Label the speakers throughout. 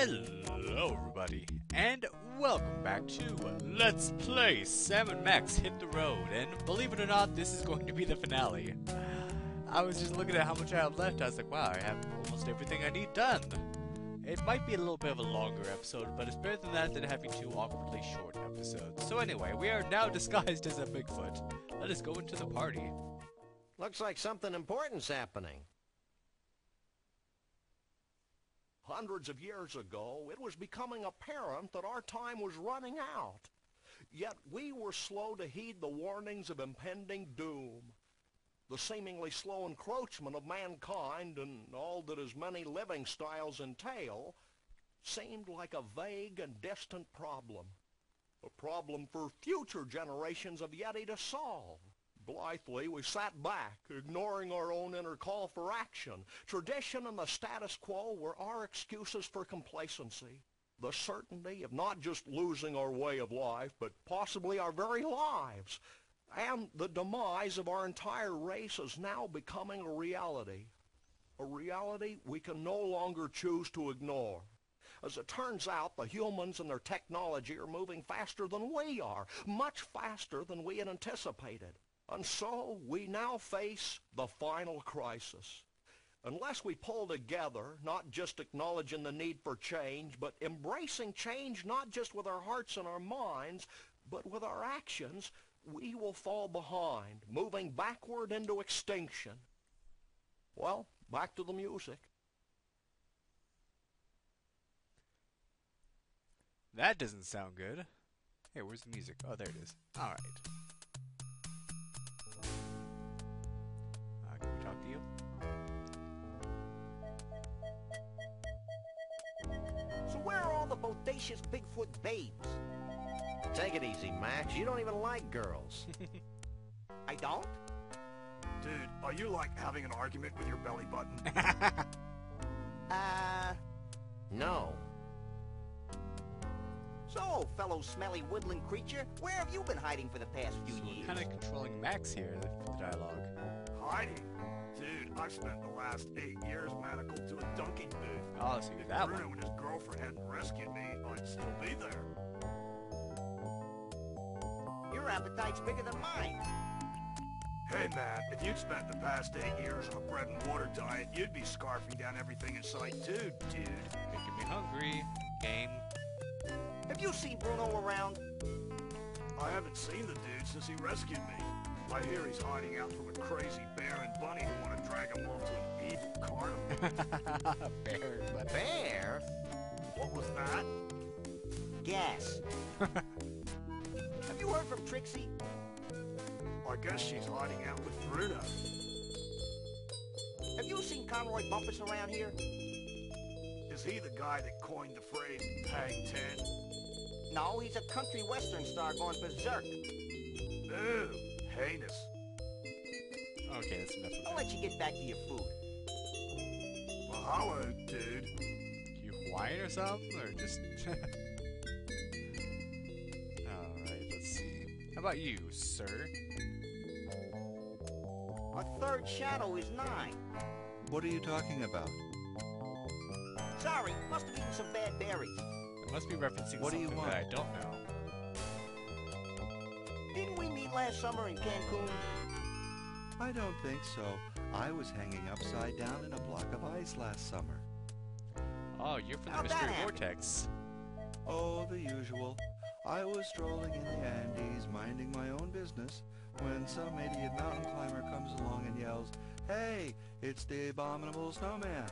Speaker 1: Hello everybody, and welcome back to Let's Play Sam & Max Hit the Road, and believe it or not, this is going to be the finale. I was just looking at how much I have left, I was like, wow, I have almost everything I need done. It might be a little bit of a longer episode, but it's better than that than having two awkwardly short episodes. So anyway, we are now disguised as a Bigfoot. Let us go into the party.
Speaker 2: Looks like something important's happening. Hundreds of years ago, it was becoming apparent that our time was running out. Yet we were slow to heed the warnings of impending doom. The seemingly slow encroachment of mankind and all that his many living styles entail seemed like a vague and distant problem. A problem for future generations of Yeti to solve. Blithely, we sat back, ignoring our own inner call for action. Tradition and the status quo were our excuses for complacency. The certainty of not just losing our way of life, but possibly our very lives. And the demise of our entire race is now becoming a reality. A reality we can no longer choose to ignore. As it turns out, the humans and their technology are moving faster than we are, much faster than we had anticipated. And so we now face the final crisis. Unless we pull together, not just acknowledging the need for change, but embracing change not just with our hearts and our minds, but with our actions, we will fall behind, moving backward into extinction. Well, back to the music.
Speaker 1: That doesn't sound good. Hey, where's the music? Oh, there it is. Alright. Can we talk to you?
Speaker 3: So where are all the bodacious Bigfoot babes?
Speaker 2: Take it easy, Max. You don't even like girls.
Speaker 3: I don't?
Speaker 4: Dude, are you like having an argument with your belly button?
Speaker 2: No.
Speaker 3: So, fellow smelly woodland creature, where have you been hiding for the past few
Speaker 1: So we're
Speaker 3: years?
Speaker 1: kind of controlling Max here for the dialogue.
Speaker 4: Hiding? Dude, I've spent the last 8 years manacled to a dunking booth.
Speaker 1: Oh, so you're
Speaker 4: If
Speaker 1: that
Speaker 4: Bruno
Speaker 1: one.
Speaker 4: and his girlfriend hadn't rescued me, I'd still be there.
Speaker 3: Your appetite's bigger than mine.
Speaker 4: Hey man, if you'd spent the past 8 years on a bread and water diet, you'd be scarfing down everything in sight too, dude.
Speaker 1: Making me hungry. Game.
Speaker 3: Have you seen Bruno around?
Speaker 4: I haven't seen the dude since he rescued me. I hear he's hiding out from a crazy bear and bunny who want to drag him off to an evil carnival.
Speaker 1: Bear, but
Speaker 2: Bear?
Speaker 4: What was that?
Speaker 3: Gas. Have you heard from Trixie?
Speaker 4: I guess she's hiding out with Bruno.
Speaker 3: Have you seen Conroy Bumpus around here?
Speaker 4: Is he the guy that coined the phrase hang 10?
Speaker 3: No, he's a country western star going berserk.
Speaker 4: Ew, heinous.
Speaker 1: okay, that's enough
Speaker 3: I'll
Speaker 1: of
Speaker 3: let you get back to your food.
Speaker 4: Mahalo, dude.
Speaker 1: it. You Hawaiian or something, or just? Alright, let's see. How about you, sir?
Speaker 3: Our third shadow is 9.
Speaker 5: What are you talking about?
Speaker 3: Sorry, must have eaten some bad berries.
Speaker 1: It must be referencing
Speaker 5: What do you
Speaker 1: something
Speaker 5: want?
Speaker 1: that I don't know.
Speaker 3: Didn't we meet last summer in Cancun?
Speaker 5: I don't think so. I was hanging upside down in a block of ice last summer.
Speaker 1: Oh, you're from the
Speaker 3: How'd that
Speaker 1: Mystery
Speaker 3: happen?
Speaker 1: Vortex.
Speaker 5: Oh, the usual. I was strolling in the Andes, minding my own business, when some idiot mountain climber comes along and yells, "Hey, it's the abominable snowman!"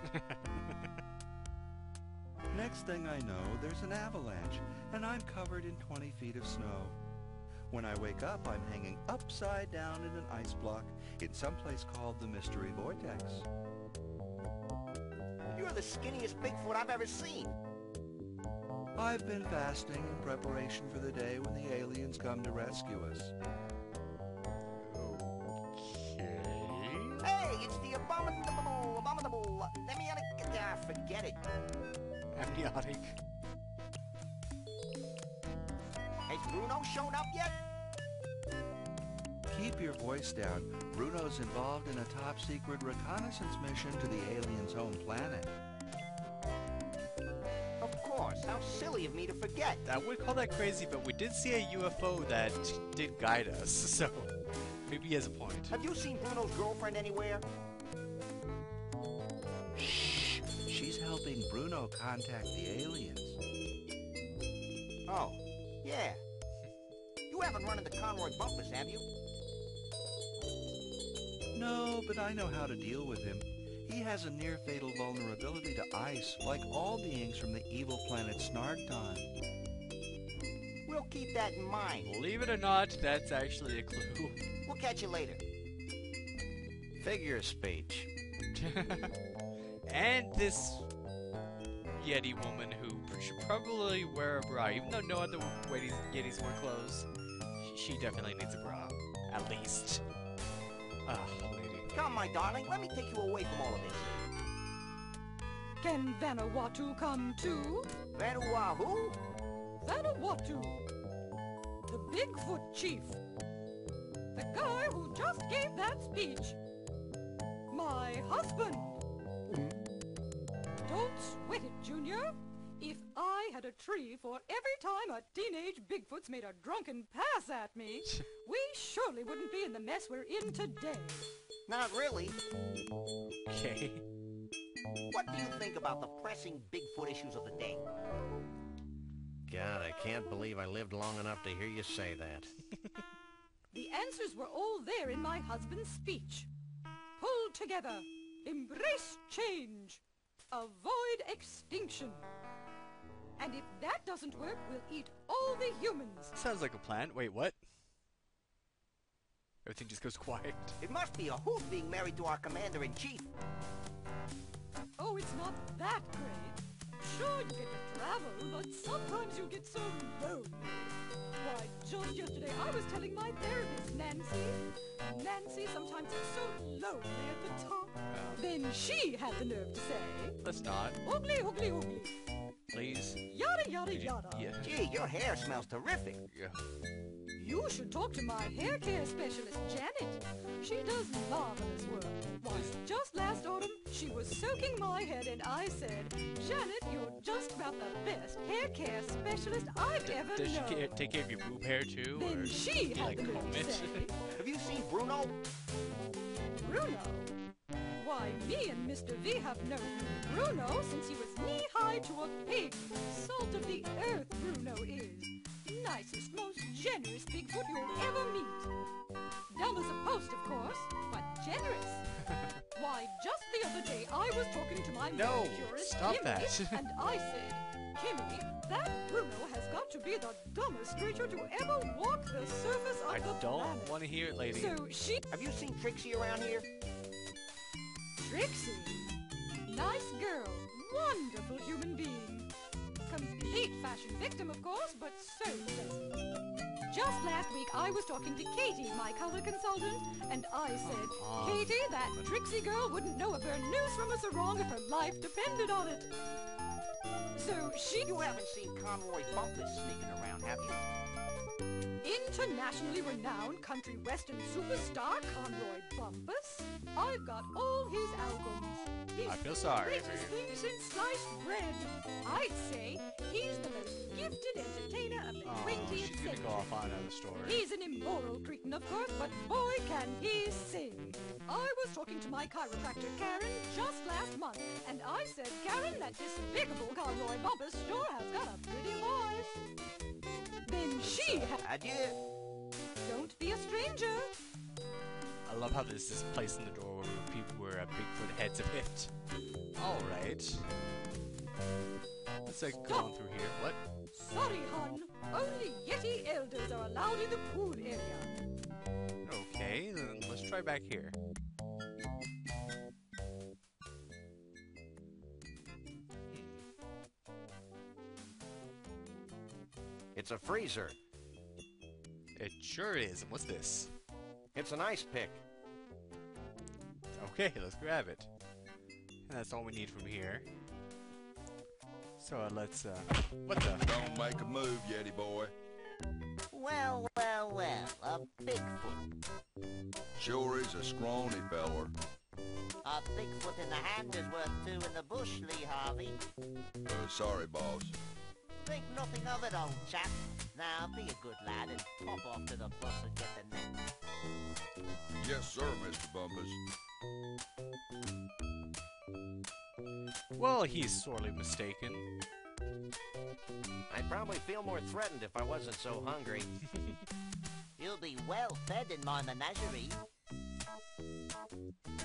Speaker 5: Next thing I know, there's an avalanche, and I'm covered in 20 feet of snow. When I wake up, I'm hanging upside down in an ice block in some place called the Mystery Vortex.
Speaker 3: You're the skinniest Bigfoot I've ever seen.
Speaker 5: I've been fasting in preparation for the day when the aliens come to rescue us.
Speaker 1: Okay.
Speaker 3: Hey, it's the abominable, forget it.
Speaker 1: Amniotic.
Speaker 3: Has Bruno shown up yet?
Speaker 5: Keep your voice down. Bruno's involved in a top-secret reconnaissance mission to the aliens' home planet.
Speaker 3: Of How silly of me to forget.
Speaker 1: I would call that crazy, but we did see a UFO that did guide us, so maybe he has a point.
Speaker 3: Have you seen Bruno's girlfriend anywhere?
Speaker 5: Shh! She's helping Bruno contact the aliens.
Speaker 3: Oh, yeah. You haven't run into Conroy Bumpus, have you?
Speaker 5: No, but I know how to deal with him. He has a near-fatal vulnerability to ice, like all beings from the evil planet Snargton.
Speaker 3: We'll keep that in mind.
Speaker 1: Believe it or not, that's actually a clue.
Speaker 3: We'll catch you later.
Speaker 6: Figure of speech.
Speaker 1: And this Yeti woman who should probably wear a bra, even though no other Yetis wear clothes. She definitely needs a bra, at least. Ah, lady.
Speaker 3: Come, my darling, let me take you away from all of this.
Speaker 7: Can Vanuatu come too?
Speaker 3: Vanuatu?
Speaker 7: Vanuatu, the Bigfoot chief, the guy who just gave that speech. My husband. Don't sweat it, Junior. If I had a tree for every time a teenage Bigfoot's made a drunken pass at me, we surely wouldn't be in the mess we're in today.
Speaker 3: Not really.
Speaker 1: Okay.
Speaker 3: What do you think about the pressing Bigfoot issues of the day?
Speaker 6: God, I can't believe I lived long enough to hear you say that.
Speaker 7: The answers were all there in my husband's speech. Pull together. Embrace change. Avoid extinction. And if that doesn't work, we'll eat all the humans.
Speaker 1: Sounds like a plan. Wait, what? Everything just goes quiet.
Speaker 3: It must be a hoot being married to our commander-in-chief.
Speaker 7: Oh, it's not that great. Sure, you get to travel, but sometimes you get so lonely. Why, just yesterday I was telling my therapist, Nancy, sometimes it's so lonely at the top. Then she had the nerve to say,
Speaker 1: Let's not.
Speaker 7: oogly, oogly, oogly.
Speaker 1: Please.
Speaker 7: Yada, yada, yada.
Speaker 1: Yeah.
Speaker 3: Gee, your hair smells terrific.
Speaker 1: Yeah.
Speaker 7: You should talk to my hair care specialist, Janet. She does marvelous work. Why, just last autumn, she was soaking my head and I said, Janet, you're just about the best hair care specialist I've ever
Speaker 1: Does she
Speaker 7: known.
Speaker 1: take care of your boob hair too?
Speaker 7: Then
Speaker 1: or
Speaker 7: she
Speaker 1: you,
Speaker 7: had
Speaker 1: like,
Speaker 7: the nerve
Speaker 1: comb
Speaker 7: to
Speaker 1: it?
Speaker 7: say,
Speaker 3: Have you seen Bruno?
Speaker 7: Bruno? Why, me and Mr. V have known Bruno since he was knee-high to a pig. Salt of the earth, Bruno is. Nicest, most generous Bigfoot you'll ever meet. Dumb as a post, of course, but generous. Why, just the other day I was talking to my
Speaker 1: No,
Speaker 7: manicurist,
Speaker 1: stop
Speaker 7: Kimmy,
Speaker 1: that.
Speaker 7: and I said, Kimmy, that Bruno has got to be the dumbest creature to ever walk the surface of
Speaker 1: I
Speaker 7: the
Speaker 1: don't
Speaker 7: planet.
Speaker 1: want to hear it, lady.
Speaker 7: So she...
Speaker 3: Have you seen Trixie around here?
Speaker 7: Trixie. Nice girl. Wonderful human being. Complete fashion victim, of course, but so pleasant. Just last week, I was talking to Katie, my color consultant, and I said, Katie, that Trixie girl wouldn't know a Bernese from a sarong if her life depended on it. So she...
Speaker 3: You haven't seen Conroy Bumpus sneaking around, have you?
Speaker 7: Internationally renowned country western superstar Conroy Bumpus. I've got all his albums. He's
Speaker 1: I feel
Speaker 7: the
Speaker 1: sorry
Speaker 7: greatest
Speaker 1: for you.
Speaker 7: thing since sliced bread. I'd say he's the most gifted entertainer of the
Speaker 1: Oh,
Speaker 7: 20th
Speaker 1: she's gonna
Speaker 7: century.
Speaker 1: go off on another story.
Speaker 7: He's an immoral cretin, of course, but boy, can he sing. I was talking to my chiropractor, Karen, just last month, and I said, Karen, that despicable Conroy Bumpus sure has got a pretty voice. Then she had...
Speaker 3: Adieu.
Speaker 7: Don't be a stranger.
Speaker 1: I love how this is placed in the door where a Bigfoot heads a bit. Alright. Let's going through here. What?
Speaker 7: Sorry, hon. Only Yeti elders are allowed in the pool area.
Speaker 1: Okay, then let's try back here.
Speaker 6: It's a freezer.
Speaker 1: It sure is. And what's this?
Speaker 6: It's an ice pick.
Speaker 1: Okay, let's grab it. And that's all we need from here. So let's, what the?
Speaker 8: Don't make a move, Yeti boy.
Speaker 3: Well, well, well, a Bigfoot.
Speaker 8: Sure is a scrawny feller.
Speaker 3: A Bigfoot in the hand is worth two in the bush, Lee Harvey.
Speaker 8: Sorry, boss.
Speaker 3: Think nothing of it, old chap. Now, be a good lad and pop off to the bus and get the net.
Speaker 8: Yes, sir, Mr. Bumpus.
Speaker 1: Well, he's sorely mistaken.
Speaker 6: I'd probably feel more threatened if I wasn't so hungry.
Speaker 3: You'll be well fed in my menagerie.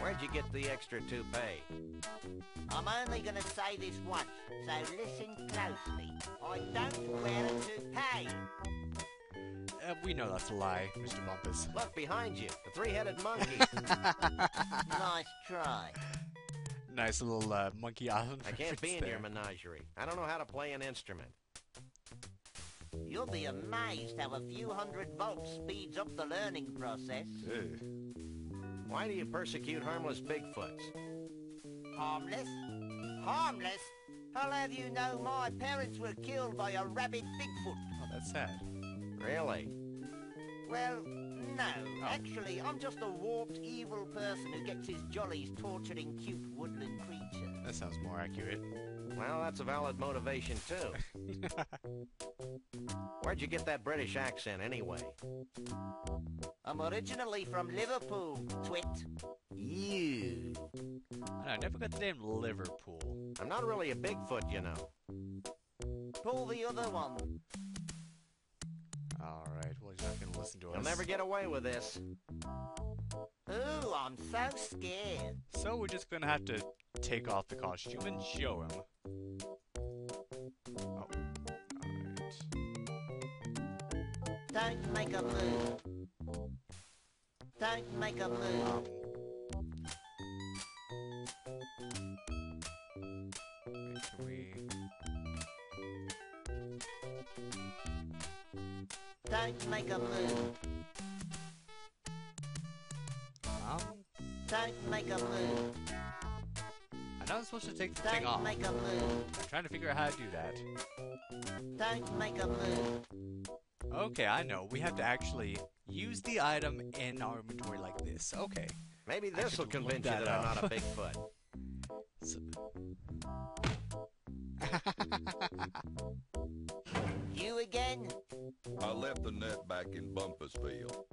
Speaker 6: Where'd you get the extra toupee?
Speaker 3: I'm only gonna say this once, so listen closely. I don't wear a toupee.
Speaker 1: We know that's a lie, Mr. Bumpus.
Speaker 6: Look behind you, the three-headed monkey.
Speaker 3: Nice try.
Speaker 1: Nice little Monkey Island
Speaker 6: I can't be in
Speaker 1: there.
Speaker 6: your menagerie. I don't know how to play an instrument.
Speaker 3: You'll be amazed how a few hundred volts speeds up the learning process.
Speaker 1: Ugh.
Speaker 6: Why do you persecute harmless Bigfoots?
Speaker 3: Harmless? Harmless? I'll have you know my parents were killed by a rabid Bigfoot.
Speaker 1: Oh, that's sad.
Speaker 6: Really?
Speaker 3: Well, no. Actually, I'm just a warped, evil person who gets his jollies torturing cute woodland creatures.
Speaker 1: That sounds more accurate.
Speaker 6: Well, that's a valid motivation, too. Where'd you get that British accent, anyway?
Speaker 3: I'm originally from Liverpool, twit. You.
Speaker 1: I never got the name Liverpool.
Speaker 6: I'm not really a Bigfoot, you know.
Speaker 3: Pull the other one.
Speaker 1: Alright, well, he's not going to listen to us.
Speaker 6: You'll never get away with this.
Speaker 3: Ooh, I'm so scared.
Speaker 1: So we're just going to have to take off the costume and show him. Oh, alright.
Speaker 3: Don't make a move. Don't make a move.
Speaker 1: Wait, can we...
Speaker 3: Don't make a move. Don't make a move.
Speaker 1: I know I'm supposed to take the thing
Speaker 3: Don't
Speaker 1: off.
Speaker 3: make a move.
Speaker 1: I'm trying to figure out how to do that.
Speaker 3: Don't make a move.
Speaker 1: Okay, I know. We have to actually use the item in our inventory like this. Okay.
Speaker 6: Maybe
Speaker 1: I
Speaker 6: this will
Speaker 1: should
Speaker 6: convince
Speaker 1: look
Speaker 6: you
Speaker 1: that
Speaker 6: that I'm
Speaker 1: up.
Speaker 6: not a Bigfoot.
Speaker 1: So...
Speaker 3: You again?
Speaker 8: I left the net back in Bumpusville.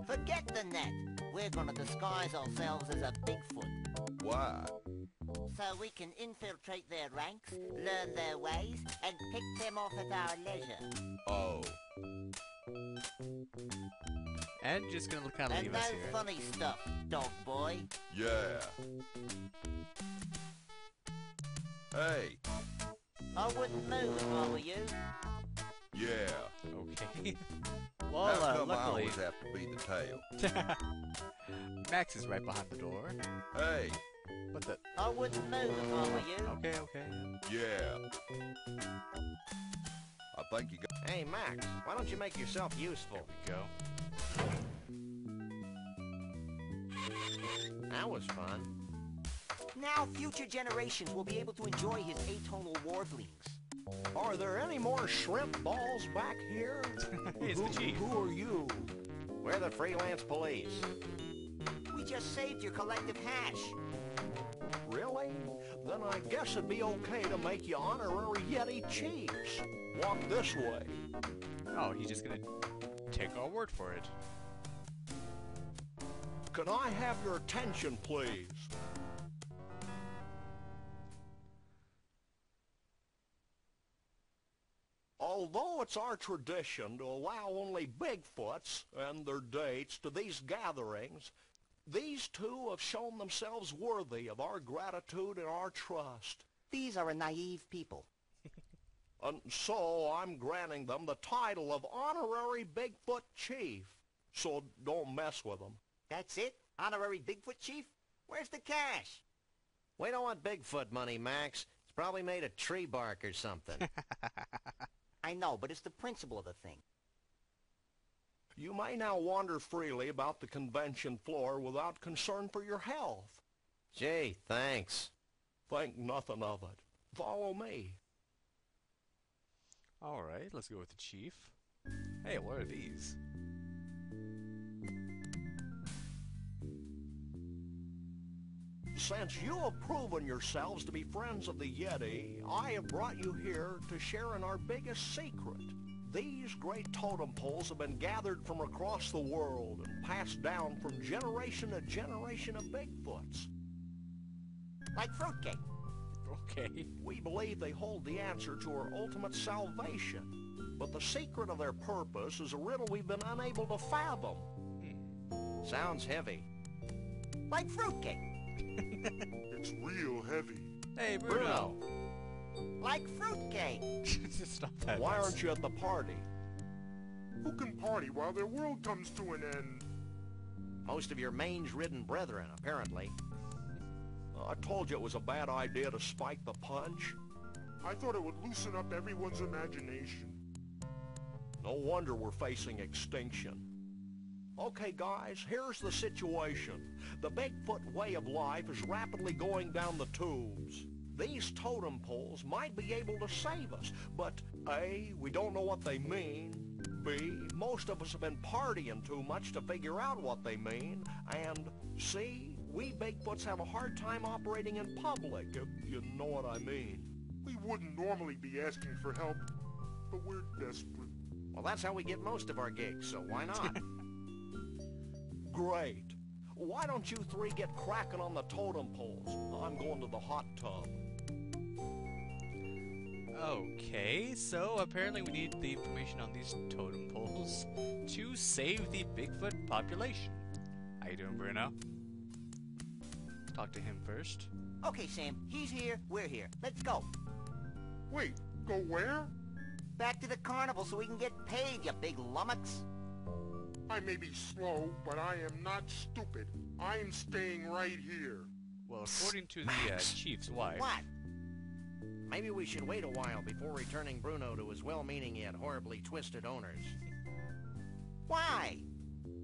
Speaker 3: Forget the net. We're gonna disguise ourselves as a Bigfoot.
Speaker 8: Why?
Speaker 3: So we can infiltrate their ranks, learn their ways, and pick them off at our leisure.
Speaker 8: Oh,
Speaker 1: And just gonna kind of
Speaker 3: And
Speaker 1: leave
Speaker 3: no
Speaker 1: us here.
Speaker 3: funny stuff, dog boy.
Speaker 8: yeah. Hey,
Speaker 3: I wouldn't move if I were you.
Speaker 8: yeah.
Speaker 1: Okay.
Speaker 8: How
Speaker 1: Well,
Speaker 8: come I
Speaker 1: luckily,
Speaker 8: always have to be the tail?
Speaker 1: Max is right behind the door.
Speaker 8: Hey,
Speaker 1: But the...
Speaker 3: I wouldn't move if I were you.
Speaker 1: Okay, okay.
Speaker 8: yeah. I think you got...
Speaker 6: Hey, Max, why don't you make yourself useful?
Speaker 1: There we go.
Speaker 6: That was fun.
Speaker 3: Now future generations will be able to enjoy his atonal warblings.
Speaker 2: Are there any more shrimp balls back here?
Speaker 1: It's the chief.
Speaker 2: Who are you?
Speaker 6: We're the freelance police.
Speaker 3: We just saved your collective hash.
Speaker 2: Really? Then I guess it'd be okay to make you honorary Yeti chiefs. Walk this way.
Speaker 1: Oh, he's just gonna take our word for it.
Speaker 2: Can I have your attention, please? Although it's our tradition to allow only Bigfoots and their dates to these gatherings, these two have shown themselves worthy of our gratitude and our trust.
Speaker 3: These are a naive people.
Speaker 2: And so I'm granting them the title of Honorary Bigfoot Chief. So don't mess with them.
Speaker 3: That's it? Honorary Bigfoot Chief? Where's the cash?
Speaker 6: We don't want Bigfoot money, Max. It's probably made of tree bark or something.
Speaker 3: I know, but it's the principle of the thing.
Speaker 2: You may now wander freely about the convention floor without concern for your health.
Speaker 6: Gee, thanks.
Speaker 2: Think nothing of it. Follow me.
Speaker 1: Alright, let's go with the chief. Hey, what are these?
Speaker 2: Since you have proven yourselves to be friends of the Yeti, I have brought you here to share in our biggest secret. These great totem poles have been gathered from across the world and passed down from generation to generation of Bigfoots.
Speaker 3: Like fruitcake.
Speaker 1: Okay.
Speaker 2: We believe they hold the answer to our ultimate salvation, but the secret of their purpose is a riddle we've been unable to fathom.
Speaker 6: Sounds heavy.
Speaker 3: Like fruitcake.
Speaker 4: It's real heavy.
Speaker 1: Hey, Bruno.
Speaker 3: Like fruitcake.
Speaker 1: Stop that.
Speaker 2: Why
Speaker 1: mess.
Speaker 2: aren't you at the party?
Speaker 4: Who can party while their world comes to an end?
Speaker 6: Most of your mange-ridden brethren, apparently.
Speaker 2: I told you it was a bad idea to spike the punch.
Speaker 4: I thought it would loosen up everyone's imagination.
Speaker 2: No wonder we're facing extinction. Okay, guys, here's the situation. The Bigfoot way of life is rapidly going down the tubes. These totem poles might be able to save us, but A, we don't know what they mean. B, most of us have been partying too much to figure out what they mean. And C, we Bigfoots have a hard time operating in public, if you know what I mean.
Speaker 4: We wouldn't normally be asking for help, but we're desperate.
Speaker 6: Well, that's how we get most of our gigs, so why not?
Speaker 2: Great. Why don't you three get cracking on the totem poles? I'm going to the hot tub.
Speaker 1: Okay, so apparently we need the information on these totem poles to save the Bigfoot population. How you doing, Bruno? Talk to him first.
Speaker 3: Okay, Sam, he's here, we're here. Let's go.
Speaker 4: Wait, go where?
Speaker 3: Back to the carnival so we can get paid, you big lummox.
Speaker 4: I may be slow, but I am not stupid. I am staying right here.
Speaker 1: Well, according to the chief's wife...
Speaker 3: What?
Speaker 6: Maybe we should wait a while before returning Bruno to his well-meaning yet horribly twisted owners.
Speaker 3: Why?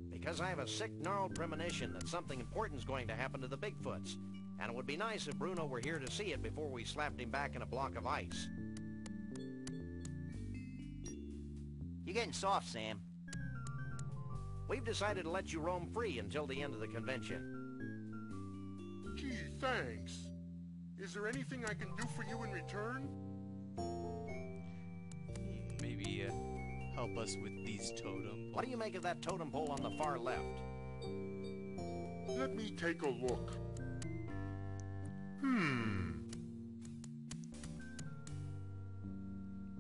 Speaker 6: Because I have a sick, gnarled premonition that something important's going to happen to the Bigfoots. And it would be nice if Bruno were here to see it before we slapped him back in a block of ice.
Speaker 3: You're getting soft, Sam.
Speaker 6: We've decided to let you roam free until the end of the convention.
Speaker 4: Gee, thanks. Is there anything I can do for you in return?
Speaker 1: Maybe help us with these totem.
Speaker 6: What do you make of that totem pole on the far left?
Speaker 4: Let me take a look.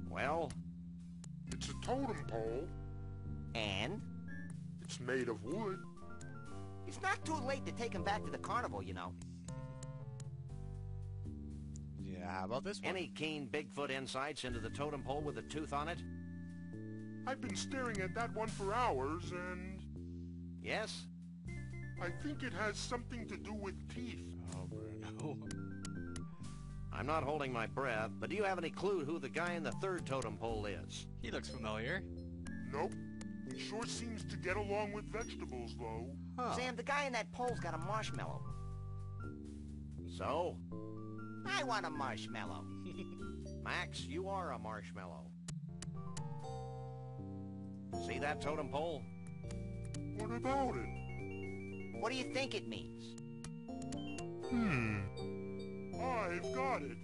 Speaker 6: Well,
Speaker 4: It's a totem pole.
Speaker 3: And?
Speaker 4: It's made of wood.
Speaker 3: It's not too late to take him back to the carnival, you know.
Speaker 1: Yeah, how about this one?
Speaker 6: any keen Bigfoot insights into the totem pole with a tooth on it?
Speaker 4: I've been staring at that one for hours, and
Speaker 6: Yes?
Speaker 4: I think it has something to do with teeth.
Speaker 1: Oh, Bruno.
Speaker 6: I'm not holding my breath, but do you have any clue who the guy in the third totem pole is?
Speaker 1: He looks familiar.
Speaker 4: Nope. He sure seems to get along with vegetables, though.
Speaker 1: Huh.
Speaker 3: Sam, the guy in that pole's got a marshmallow.
Speaker 6: So?
Speaker 3: I want a marshmallow.
Speaker 6: Max, you are a marshmallow. See that totem pole?
Speaker 4: What about it?
Speaker 3: What do you think it means?
Speaker 4: I've got it.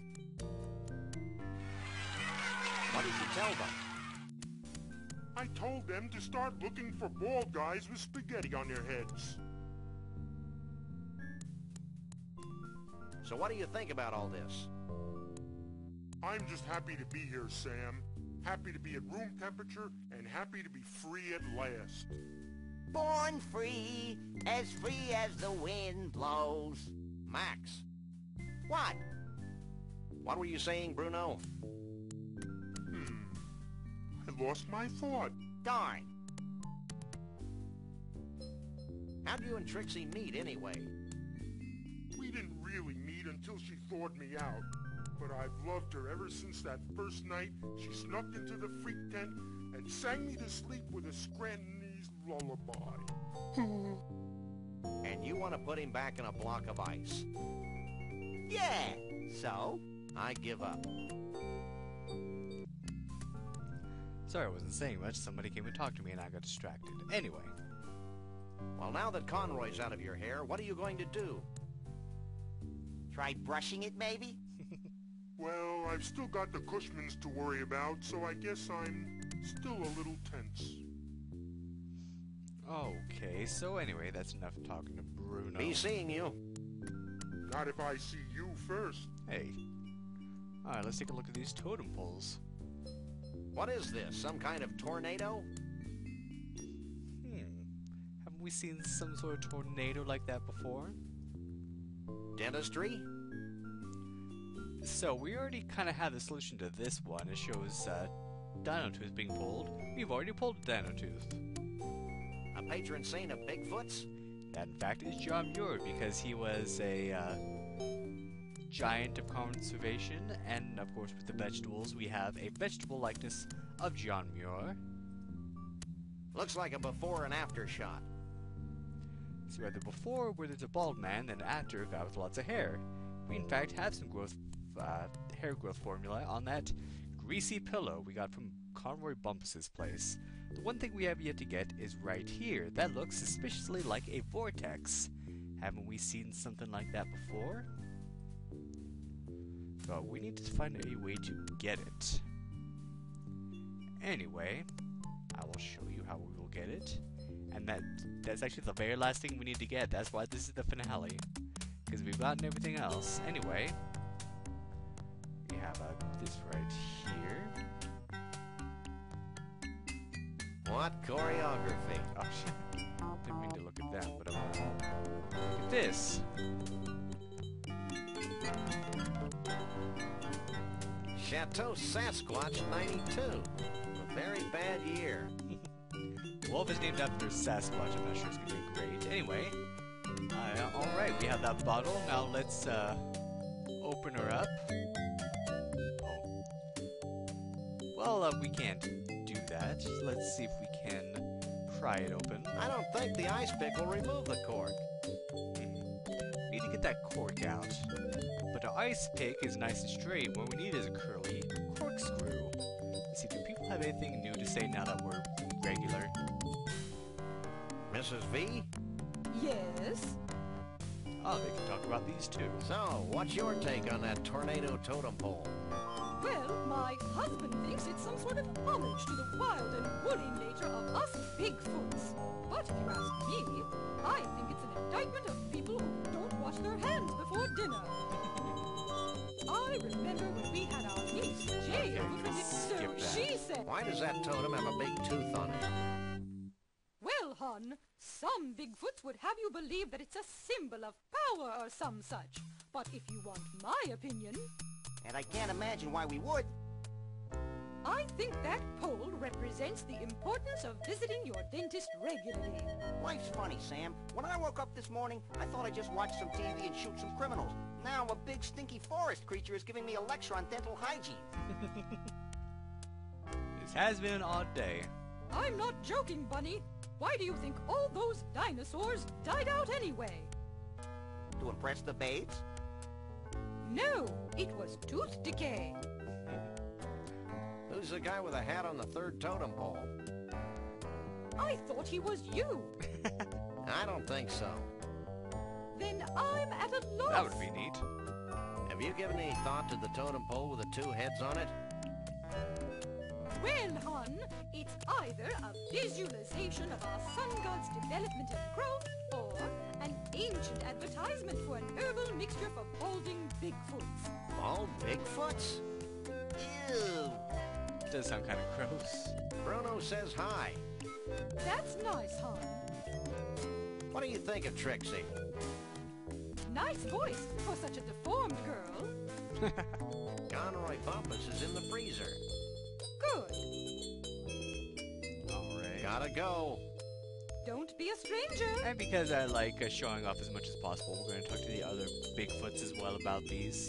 Speaker 6: What did you tell them?
Speaker 4: I told them to start looking for bald guys with spaghetti on their heads.
Speaker 6: So what do you think about all this?
Speaker 4: I'm just happy to be here, Sam. Happy to be at room temperature and happy to be free at last.
Speaker 3: Born free as the wind blows.
Speaker 6: Max,
Speaker 3: What?
Speaker 6: what were you saying, Bruno?
Speaker 4: I lost my thought.
Speaker 3: Darn.
Speaker 6: How'd you and Trixie meet anyway?
Speaker 4: We didn't really meet until she thawed me out. But I've loved her ever since that first night she snuck into the freak tent and sang me to sleep with a Scrantonese lullaby.
Speaker 6: And you want to put him back in a block of ice?
Speaker 3: Yeah. So?
Speaker 6: I give up.
Speaker 1: Sorry, I wasn't saying much. Somebody came and talked to me and I got distracted. Anyway.
Speaker 6: Well, now that Conroy's out of your hair, what are you going to do?
Speaker 3: Try brushing it, maybe?
Speaker 4: Well, I've still got the Cushmans to worry about, so I guess I'm still a little tense.
Speaker 1: Okay, so anyway, that's enough talking to Bruno.
Speaker 6: Be seeing you.
Speaker 4: Not if I see you first.
Speaker 1: Hey. Alright, let's take a look at these totem poles.
Speaker 6: What is this? Some kind of tornado?
Speaker 1: Haven't we seen some sort of tornado like that before?
Speaker 6: Dentistry?
Speaker 1: So, we already kind of have the solution to this one. It shows Dino Tooth being pulled. We've already pulled Dino Tooth.
Speaker 6: A patron saint of Bigfoots?
Speaker 1: That, in fact, is John Muir, because he was a giant of conservation, and, of course, with the vegetables, we have a vegetable likeness of John Muir.
Speaker 6: Looks like a before and after shot.
Speaker 1: So we have the before, where there's a bald man, then after, a guy with lots of hair. We, in fact, have some hair growth formula on that greasy pillow we got from Conroy Bumpus's place. The one thing we have yet to get is right here. That looks suspiciously like a vortex. Haven't we seen something like that before? But we need to find a way to get it. Anyway, I will show you how we will get it. And that's actually the very last thing we need to get. That's why this is the finale. Because we've gotten everything else. Anyway, we have this right here.
Speaker 6: What choreography?
Speaker 1: Oh shit. Didn't mean to look at that, but I want to look at this.
Speaker 6: Chateau Sasquatch 92. A very bad year.
Speaker 1: Wolf is named after Sasquatch. I'm not sure it's going to be great. Anyway, alright, we have that bottle. Now let's open her up. Oh. Well, we can't do that. Let's see if we can pry it open.
Speaker 6: I don't think the ice pick will remove the cork.
Speaker 1: We need to get that cork out. But our ice pick is nice and straight. What we need is a curly corkscrew. Let's see, do people have anything new to say now that we're regular?
Speaker 6: Mrs. V?
Speaker 7: Yes?
Speaker 1: Oh, they can talk about these two.
Speaker 6: So, what's your take on that tornado totem pole?
Speaker 7: Well, my husband thinks it's some sort of homage to the wild and woolly nature of us Bigfoots. But if you ask me, I think it's an indictment of people who don't wash their hands before dinner. I remember when we had our niece, Jane, over from it, so she said...
Speaker 6: Why does that totem have a big tooth on it?
Speaker 7: Well, hon, some Bigfoots would have you believe that it's a symbol of power or some such. But if you want my opinion...
Speaker 3: And I can't imagine why we would.
Speaker 7: I think that pole represents the importance of visiting your dentist regularly.
Speaker 3: Life's funny, Sam. When I woke up this morning, I thought I'd just watch some TV and shoot some criminals. Now a big stinky forest creature is giving me a lecture on dental hygiene.
Speaker 1: This has been an odd day.
Speaker 7: I'm not joking, Bunny. Why do you think all those dinosaurs died out anyway?
Speaker 3: To impress the babes?
Speaker 7: No, it was tooth decay.
Speaker 6: Who's the guy with a hat on the third totem pole?
Speaker 7: I thought he was you.
Speaker 6: I don't think so.
Speaker 7: Then I'm at a loss.
Speaker 1: That would be neat.
Speaker 6: Have you given any thought to the totem pole with the two heads on it?
Speaker 7: Well, hon, it's either a visualization of our sun god's development and growth, or an ancient advertisement for an herbal mixture for balding Bigfoots.
Speaker 6: Bald Bigfoots? Ew.
Speaker 1: Does sound kind of gross.
Speaker 6: Bruno says hi.
Speaker 7: That's nice, hon.
Speaker 6: What do you think of Trixie?
Speaker 7: Nice voice for such a deformed girl.
Speaker 6: Conroy Bumpus is in the freezer.
Speaker 7: Good.
Speaker 1: Alright.
Speaker 6: Gotta go.
Speaker 7: Don't be a stranger.
Speaker 1: And because I like showing off as much as possible, we're going to talk to the other Bigfoots as well about these.